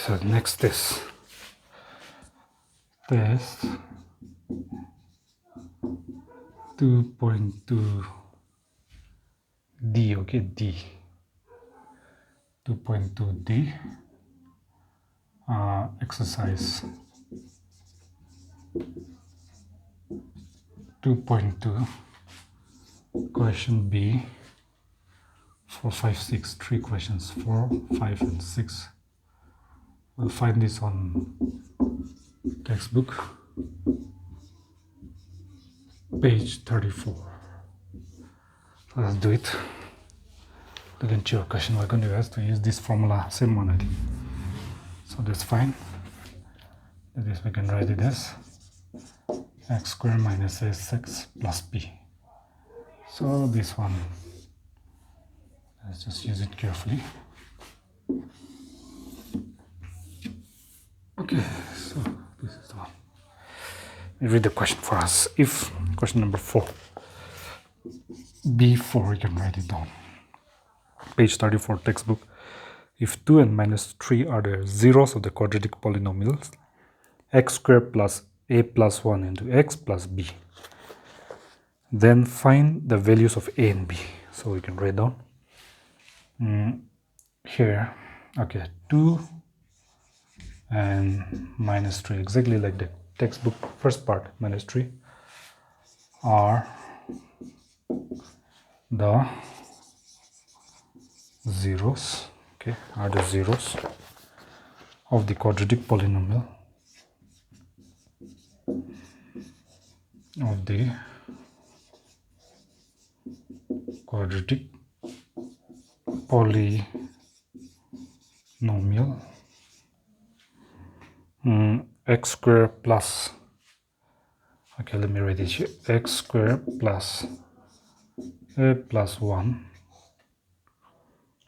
So next is test 2.2D. Okay, D 2.2D exercise 2.2 question B 4, 5, 6, 3 questions 4, 5 and 6. We'll find this on textbook page 34. So let's do it. Look into your question. We're going to have to use this formula, same one I think. So that's fine. This we can write it as x squared minus sx plus b. So this one, let's just use it carefully. Okay, so this is the one. We read the question for us. If question number 4, B4, we can write it down. Page 34 textbook. If 2 and minus 3 are the zeros of the quadratic polynomials, x squared plus a plus 1 into x plus b, then find the values of a and b. So we can write down here, okay, 2 and minus 3, exactly like the textbook first part, minus 3 are the zeros, okay, are the zeros of the quadratic polynomial of the quadratic polynomial x squared plus, okay, let me write it here, x squared plus a plus 1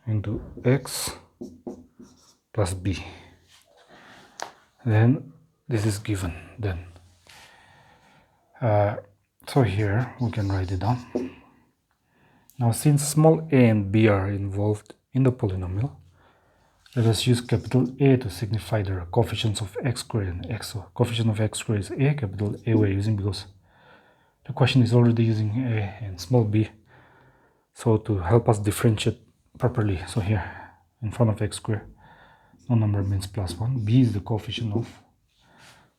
into x plus b. Then this is given. Then so here we can write it down. Now since small a and b are involved in the polynomial, let us use capital A to signify the coefficients of x squared and x. So coefficient of x squared is a, capital A we're using because the question is already using a and small b. So to help us differentiate properly, so here in front of x squared, no number means plus 1. B is the coefficient of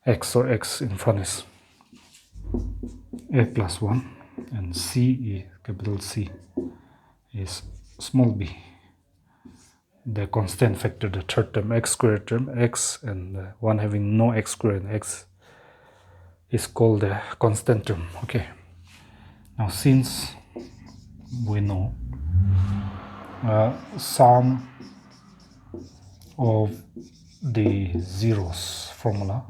x, so x in front is a plus 1, and c, capital C, is small b, the constant factor, the third term, x squared term, x, and the one having no x squared and x is called the constant term. Okay, now since we know sum of the zeros formula,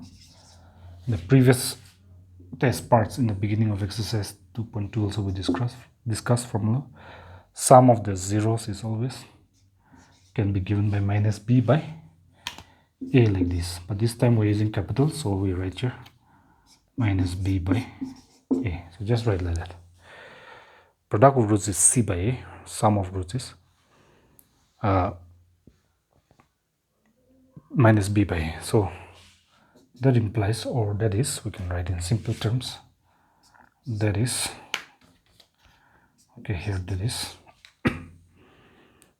the previous test parts in the beginning of exercise 2.2 also we discussed formula. Sum of the zeros is always can be given by minus b by a, like this, but this time we're using capital, so we write here minus b by a. So just write like that. Product of roots is c by a, sum of roots is minus b by a. So that implies, or that is, we can write in simple terms, that is, okay, here that is.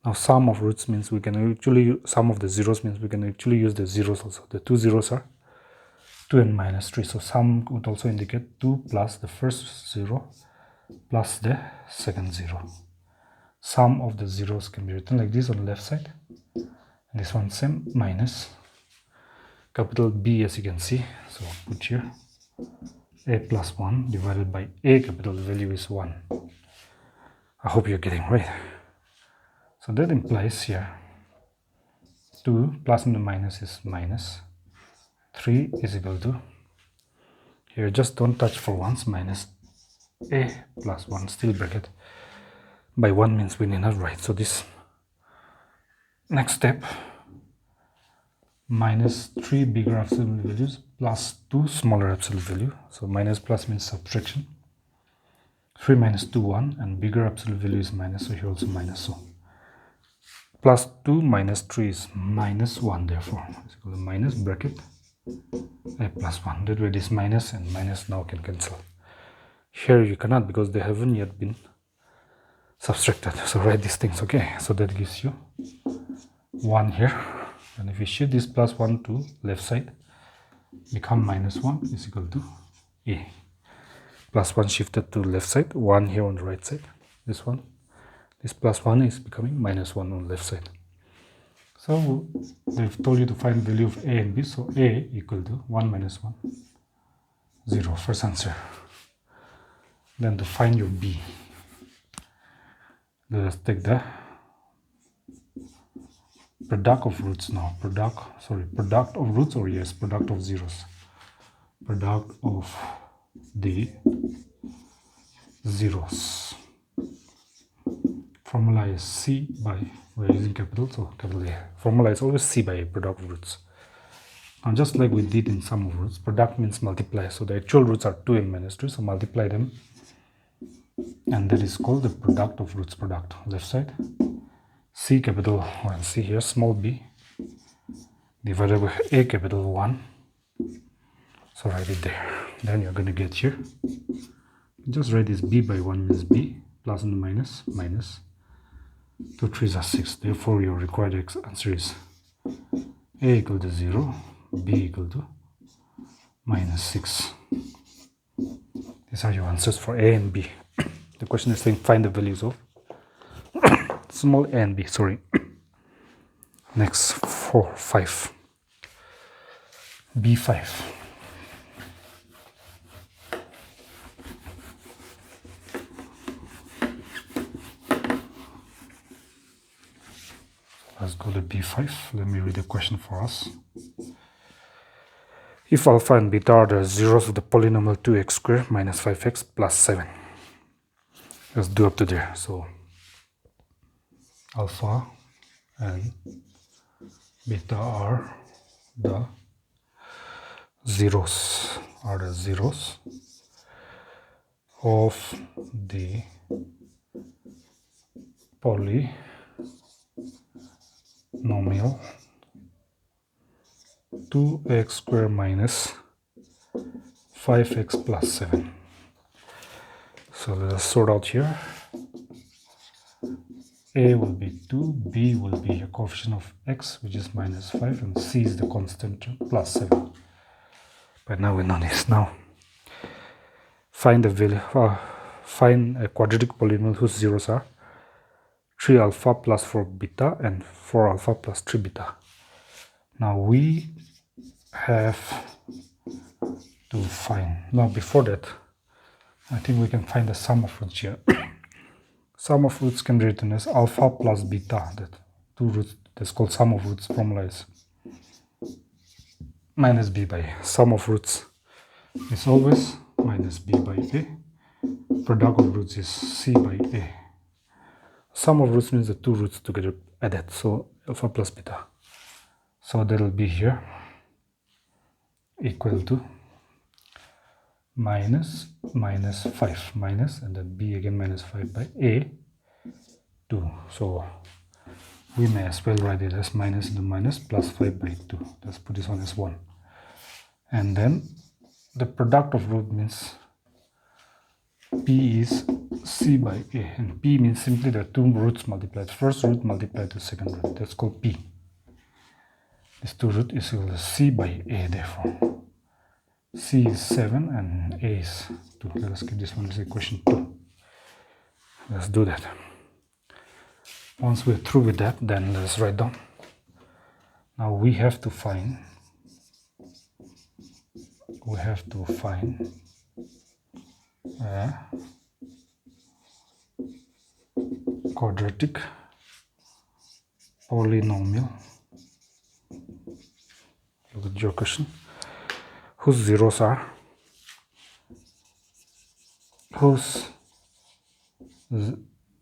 Now sum of roots means we can actually, sum of the zeros means we can actually use the zeros also. The two zeros are 2 and minus 3. So sum would also indicate 2 plus the first 0 plus the second 0. Sum of the zeros can be written like this on the left side. And this one same, minus capital B, as you can see. So put here a plus 1 divided by a, capital value is 1. I hope you're getting right. So that implies here 2 plus into minus is minus, 3 is equal to, here just don't touch for once, minus a plus 1, still bracket, by 1 means we need not write. So this next step, minus 3 bigger absolute values plus 2 smaller absolute value. So minus plus means subtraction. 3 minus 2, 1, and bigger absolute value is minus, so here also minus. So plus 2 minus 3 is minus 1, therefore it's equal to minus bracket a plus 1. That way this minus and minus now can cancel. Here you cannot because they haven't yet been subtracted, so write these things. Okay, so that gives you 1 here, and if you shift this plus 1 to left side, become minus 1 is equal to a. Plus 1 shifted to left side, 1 here on the right side, this plus 1 is becoming minus 1 on left side. So they've told you to find the value of a and b, so a equal to 1 minus 1, 0, first answer. Then to find your b, let us take the product of roots now. Product of roots, or yes, product of zeros. Product of the zeros. Formula is C by, we're using capital, so capital A. Formula is always C by A, product of roots. Now just like we did in sum of roots, product means multiply. So the actual roots are 2n minus 3, so multiply them. And that is called the product of roots. Product, left side. C capital 1, C here, small b, divided by A capital 1. So write it there. Then you're going to get here. Just write this b by 1 means b, plus and minus, minus. 2 3s are 6. Therefore, your required answer is a equal to 0, b equal to minus 6. These are your answers for a and b. The question is saying find the values of small a and b, sorry. Next, 4, 5. B5. Let's go to B5. Let me read the question for us. If alpha and beta are the zeros of the polynomial 2x squared minus 5x plus 7. Let's do up to there. So alpha and beta are the zeros of the polynomial 2x squared minus 5x plus 7. So let us sort out here. A will be 2, B will be a coefficient of x, which is minus 5, and C is the constant plus 7. But now we know this. Now find the value, find a quadratic polynomial whose zeros are 3 alpha plus 4 beta and 4 alpha plus 3 beta. Now we have to find, now before that, I think we can find the sum of roots here. Sum of roots can be written as alpha plus beta, that two roots, that's called sum of roots. Formula is minus b by a. Sum of roots is always minus b by a. Product of roots is c by a. Sum of roots means the two roots together added, so alpha plus beta. So that will be here equal to minus 5 minus, and then b again minus 5 by a 2. So we may as well write it as minus into minus plus 5 by 2. Let's put this one as 1. And then the product of root means p is c by a, and p means simply the two roots multiplied. First root multiplied to second root. That's called p. This two root is equal to c by a, therefore c is 7 and a is 2. Let us keep this one as equation 2. Let's do that. Once we're through with that, then let's write down. Now we have to find a quadratic polynomial. Look at your question. Whose zeros are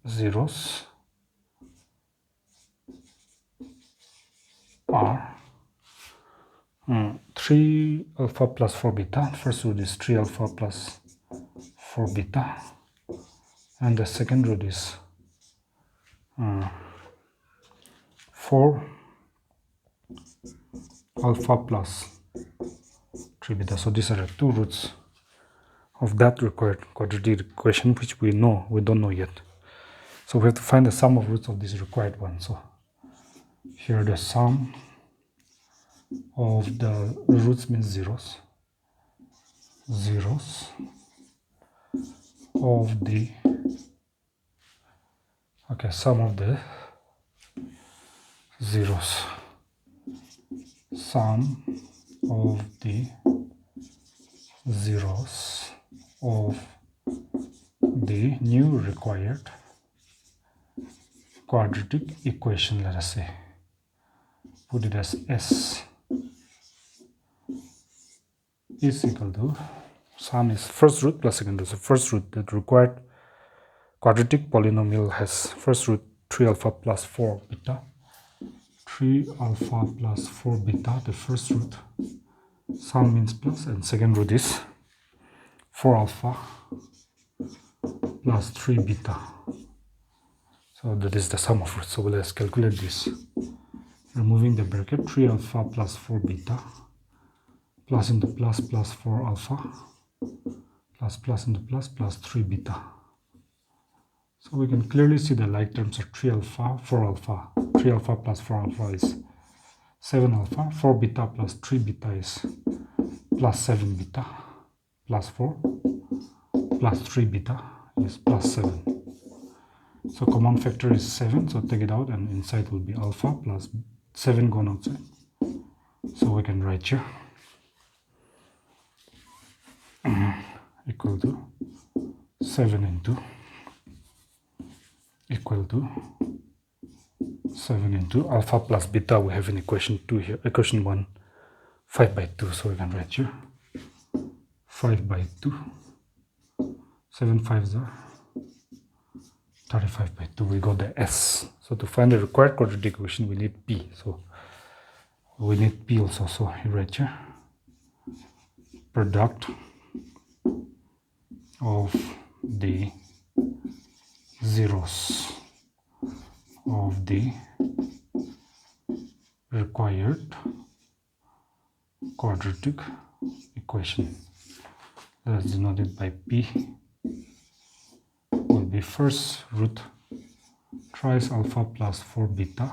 zeros are 3 alpha plus 4 beta. First root is 3 alpha plus 4 beta, and the second root is 4 alpha plus 3 beta. So these are the two roots of that required quadratic equation, which we don't know yet. So we have to find the sum of roots of this required one. So here the sum of the roots means zeros of the sum of the zeros, sum of the zeros of the new required quadratic equation, let us say, put it as S is equal to, sum is first root plus second root. So first root, that required quadratic polynomial has first root 3 alpha plus 4 beta. 3 alpha plus 4 beta, the first root. Sum means plus, and second root is 4 alpha plus 3 beta. So that is the sum of roots. So let's calculate this. Removing the bracket, 3 alpha plus 4 beta, plus into plus plus 4 alpha, plus into plus 3 beta. So we can clearly see the like terms are 3 alpha, 4 alpha. 3 alpha plus 4 alpha is 7 alpha. 4 beta plus 3 beta is plus 7 beta. Plus 4 plus 3 beta is plus 7. So common factor is 7. So take it out, and inside will be alpha plus 7 gone outside. So we can write here equal to 7 into equal to 7 into alpha plus beta. We have in equation 2 here, equation 1, 5 by 2. So we can write here 5 by 2. 7 5s are 35 by 2. We got the S. So to find the required quadratic equation, we need P. So we need P also. So you write here product of the zeros of the required quadratic equation. Let's denote it by P. Will be first root thrice alpha plus 4 beta.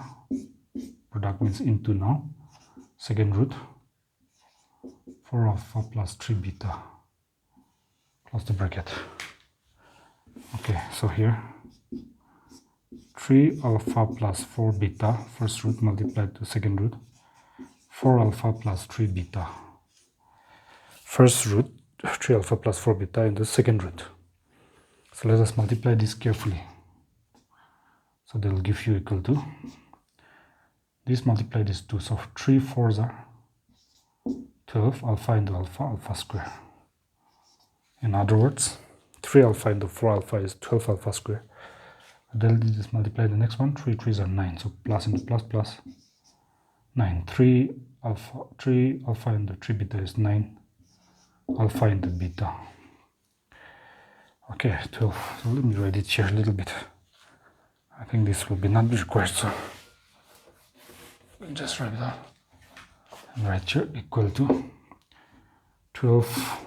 Product means into now. Second root 4 alpha plus 3 beta. Close the bracket. Okay, so here 3 alpha plus 4 beta, first root multiplied to second root 4 alpha plus 3 beta. First root 3 alpha plus 4 beta into second root. So let us multiply this carefully. So they will give you equal to, this multiplied is 2. So 3 4s are 12 alpha into alpha, alpha square. In other words, 3 alpha into 4 alpha is 12 alpha square. Then just multiply the next one. 3 3s are 9. So plus into plus plus 9. 3 alpha into 3 beta is 9 alpha into beta. Okay, 12. So let me write it here a little bit. I think this will be not required, so just write it down. And write here equal to 12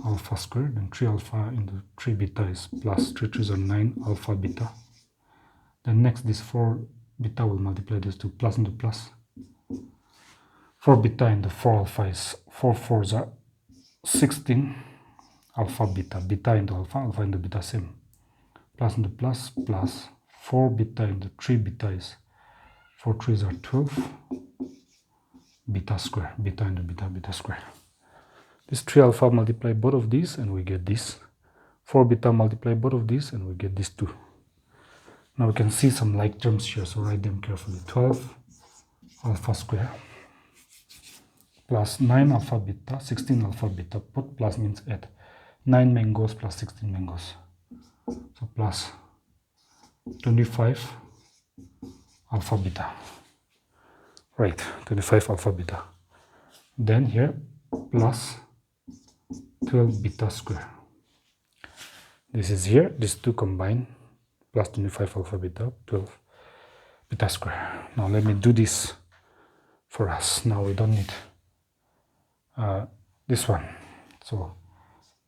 alpha squared, then 3 alpha into 3 beta is plus 3 3s are 9 alpha beta. Then next this 4 beta will multiply this to plus into plus. 4 beta into 4 alpha is 4 4s are 16 alpha beta. Beta into alpha, alpha into beta same. Plus into plus plus 4 beta into 3 beta is 4 3s are 12 beta square. Beta into beta, beta square. This 3 alpha multiply both of these and we get this. 4 beta multiply both of these and we get this 2. Now we can see some like terms here, so write them carefully. 12 alpha square plus 9 alpha beta, 16 alpha beta. Put plus means add. 9 mangoes plus 16 mangoes. So plus 25 alpha beta. Right, 25 alpha beta. Then here plus 12 beta square. This is here, these two combined, plus 25 alpha beta, 12 beta square. Now let me do this for us. Now we don't need this one. So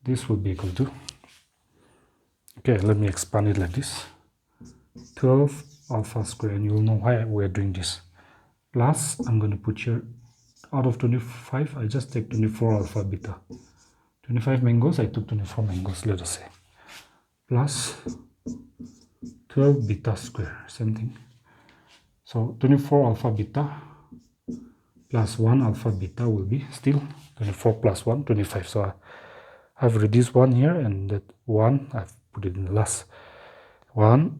this will be equal to, okay, let me expand it like this. 12 alpha square, and you will know why we're doing this. Plus, I'm going to put here, out of 25, I just take 24 alpha beta. 25 mangoes, I took 24 mangoes, let us say. Plus 12 beta square, same thing. So 24 alpha beta plus 1 alpha beta will be still 24 plus 1, 25. So I've reduced 1 here, and that 1, I've put it in the last. 1,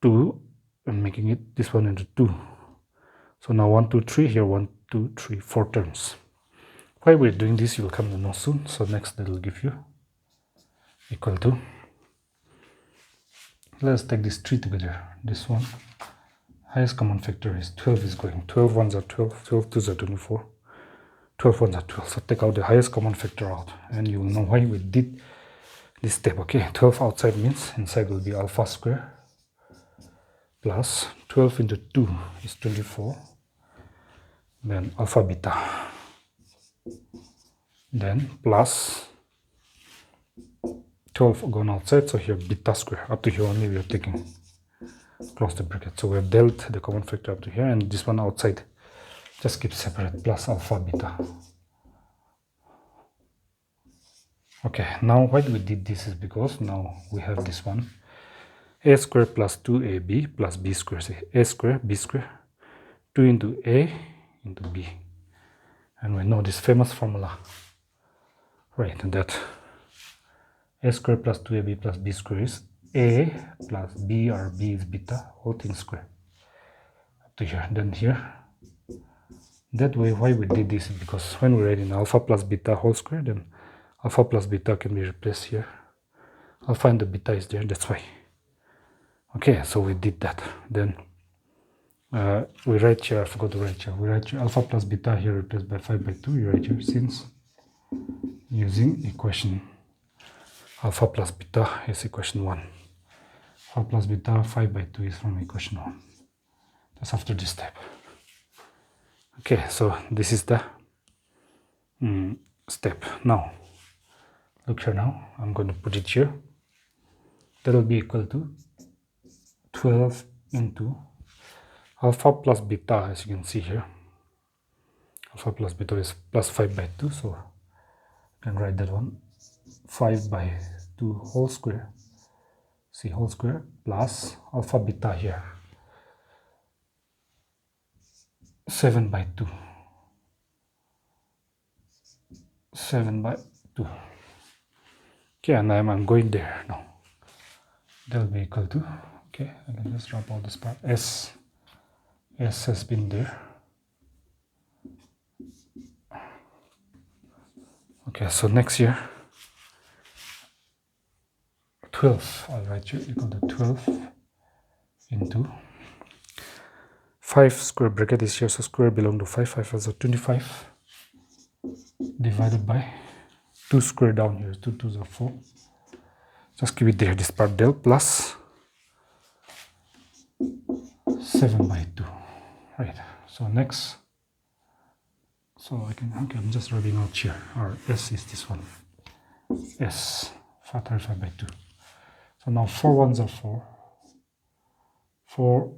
2, I'm making it this one into 2. So now 1, 2, 3 here, 1, 2, 3, 4 terms. Why we're doing this, you'll come to know soon. So next, that will give you equal to, let's take these 3 together. This one, highest common factor is 12 is going. 12 ones are 12, 12 twos are 24, 12 ones are 12. So take out the highest common factor out, and you will know why we did this step. Okay, 12 outside means inside will be alpha square plus 12 into 2 is 24, then alpha beta, then plus 12 gone outside, so here beta square. Up to here only we are taking, close the bracket. So we have dealt the common factor up to here, and this one outside just keep separate, plus alpha beta. Okay, now why we did this is because now we have this one, a square plus 2ab plus b square. Say a square, b square, 2 into a into b. And we know this famous formula, right, that a square plus 2ab plus b square is a plus b, or b is beta, whole thing square. Up to here. Then here, that way, why we did this is because when we write in alpha plus beta whole square, then alpha plus beta can be replaced here. Alpha and the beta is there, that's why. Okay, so we did that. Then we write here, I forgot to write here, we write here alpha plus beta here replaced by 5 by 2, you write here since using equation alpha plus beta is equation 1. Alpha plus beta 5 by 2 is from equation 1. That's after this step. Okay, so this is the step. Now, look here now, I'm going to put it here. That will be equal to 12 into alpha plus beta, as you can see here. Alpha plus beta is plus 5 by 2, so you can write that one. 5 by 2 whole square, see, whole square, plus alpha beta here, 7 by 2, 7 by 2. Okay, and I'm going there now. That will be equal to, okay, I can just drop all this part. S has been there. Okay, so next here, 12, I'll write here equal to 12 into 5 square bracket is here, so square belong to 5, 5 is 25, divided by 2 square down here, 2 2s are 4, just keep it there, this part del, plus 7 by 2, right. So next, so I can, okay, I'm just rubbing out here, or S is this one, S, 35 by 2. So now 4 ones are 4, 4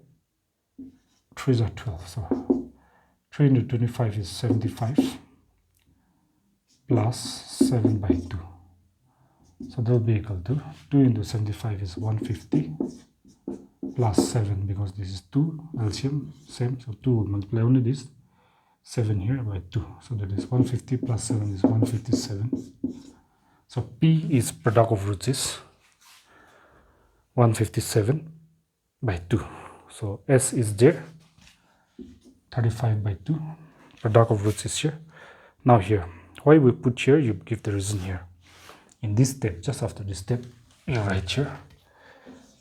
3s are 12, so 3 into 25 is 75, plus 7 by 2. So that will be equal to 2 into 75 is 150, plus 7, because this is 2, LCM, same, so 2 will multiply only this, 7 here by 2, so that is 150 plus 7 is 157. So P is product of roots is 157 by 2. So S is there, 35 by 2, product of roots is here. Now here, why we put here, you give the reason here. In this step, just after this step, you write here,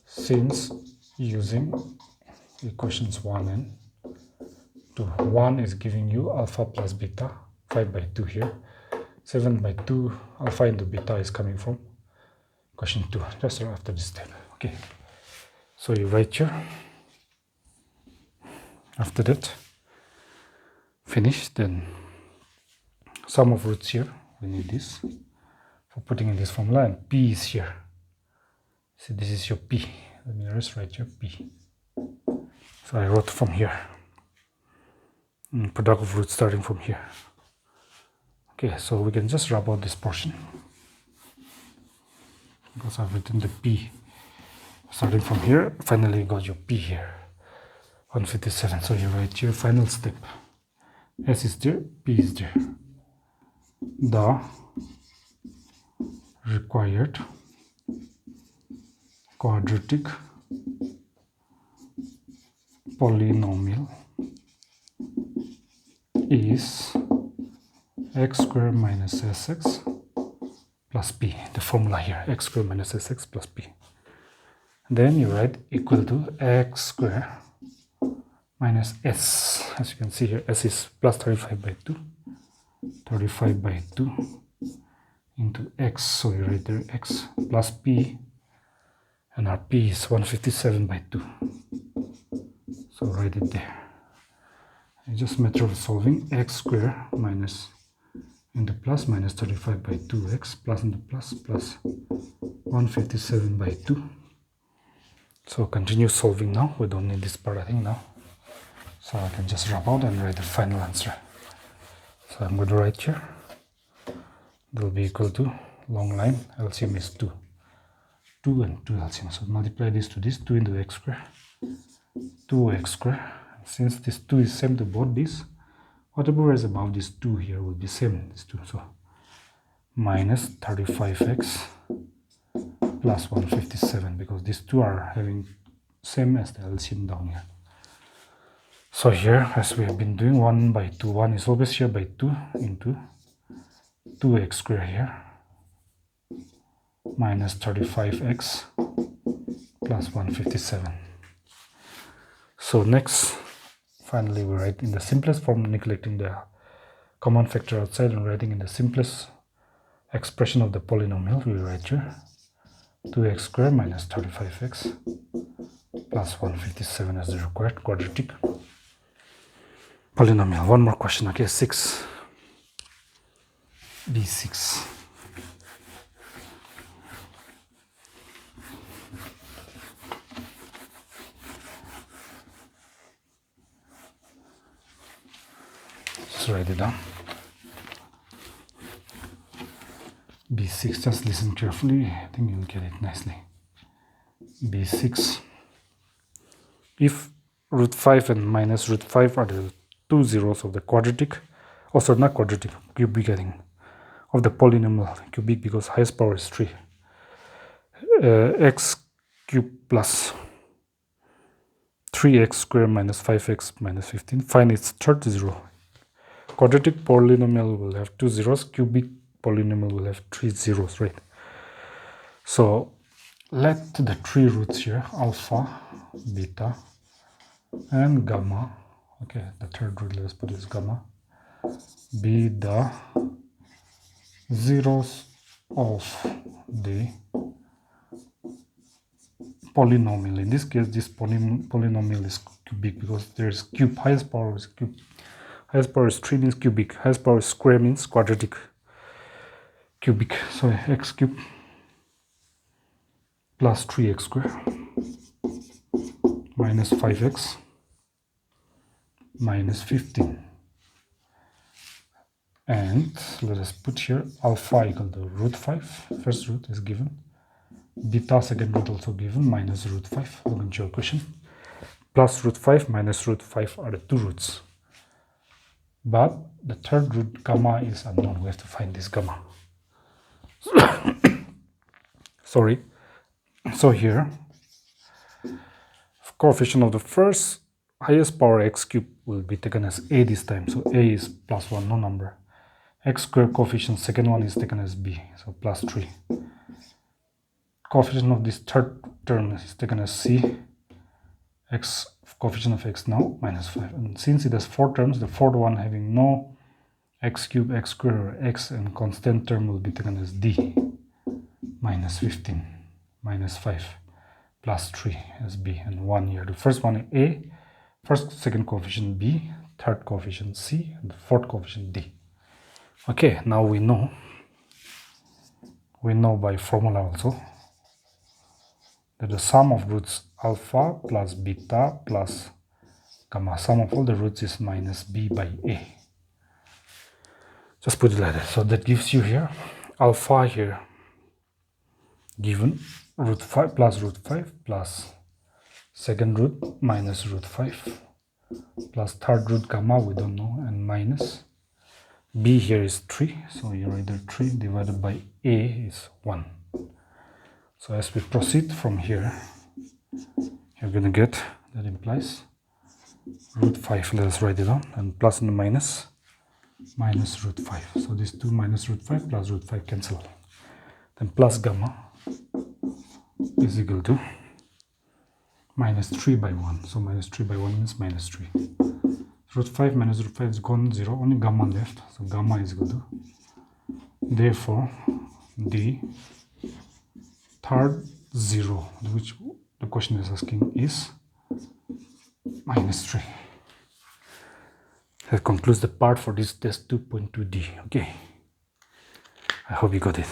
since using equations 1 and 2, 1 is giving you alpha plus beta, 5 by 2 here, 7 by 2, alpha into beta is coming from equation 2, just after this step. Okay, so you write here After that, finish. Then sum of roots here, we need this for putting in this formula, and p is here. So this is your p. Let me just write your p. So I wrote from here. Product of roots starting from here. Okay, so we can just rub out this portion because I've written the p starting from here. Finally, you got your p here, 157. So you write your final step. S is there, p is there. The required quadratic polynomial is x squared minus sx plus p. The formula here, x squared minus sx plus p. Then you write equal to x squared minus s. As you can see here, s is plus 35 by 2. 35 by 2 into x. So you write there x plus p. And our p is 157 by 2. So write it there. It's just a matter of solving. X squared minus into plus minus 35 by 2x plus into plus 157 by 2. So continue solving now. We don't need this part, I think, now. So I can just rub out and write the final answer. So I'm going to write here. It will be equal to long line. LCM is 2. 2 and 2 LCM. So multiply this to this. 2 into x squared. 2x squared. Since this 2 is same to both these, whatever is above this 2 here will be same this 2. So minus 35x plus 157, because these two are having same as the LCM down here. So here, as we have been doing, 1 by 2, 1 is always here by 2 into 2x squared here minus 35x plus 157. So next, finally we write in the simplest form, neglecting the common factor outside and writing in the simplest expression of the polynomial. We write here 2x squared minus 35x plus 157 as the required quadratic polynomial. One more question, okay, 6. B6. Just write it down. B6, just listen carefully. I think you'll get it nicely. B6. If root 5 and minus root 5 are the two zeros of the quadratic, also not quadratic, cubic, I think, of the polynomial, cubic because highest power is 3. X cubed plus 3x squared minus 5x minus 15. Find its third zero. Quadratic polynomial will have 2 zeros, cubic polynomial will have 3 zeros, right? So let the 3 roots here, alpha, beta, and gamma, okay, the third root, let's put this gamma, be the zeros of the polynomial. In this case, this polynomial is cubic because there is cube. Highest power is cube. Highest power is 3 means cubic. Highest power is square means quadratic. Cubic. So x cubed plus 3x squared minus 5x minus 15. And let us put here alpha equal to root 5. First root is given. Beta second root also given, minus root 5. Look at your question. Plus root 5 minus root 5 are the two roots. But the third root gamma is unknown. We have to find this gamma. Sorry. So here, coefficient of the first highest power x cubed will be taken as a this time. So a is plus 1, no number. X squared coefficient, second one is taken as b, so plus 3. Coefficient of this third term is taken as c. X coefficient of x now minus 5. And since it has 4 terms, the fourth one having no x cubed, x squared, or x and constant term will be taken as d minus 15 minus 5 plus 3 as b, and 1 here. The first one a, First, second coefficient B, third coefficient C, and the fourth coefficient D. Okay, now we know by formula also that the sum of roots alpha plus beta plus gamma, sum of all the roots is minus B by A. Just put it like that. So that gives you here alpha here given root 5 plus root 5 plus second root minus root 5 plus third root gamma we don't know, and minus B here is 3, so you write 3 divided by A is 1. So as we proceed from here, you're gonna get, that implies root 5, let us write it down, and plus and minus root 5. So these two minus root 5 plus root 5 cancel. Then plus gamma is equal to minus 3 by 1. So minus 3 by 1 means minus 3. Root 5 minus root 5 is gone, 0, only gamma left. So gamma is equal to, therefore, the third 0, which the question is asking, is minus 3. That concludes the part for this test 2.2D. Okay, I hope you got it.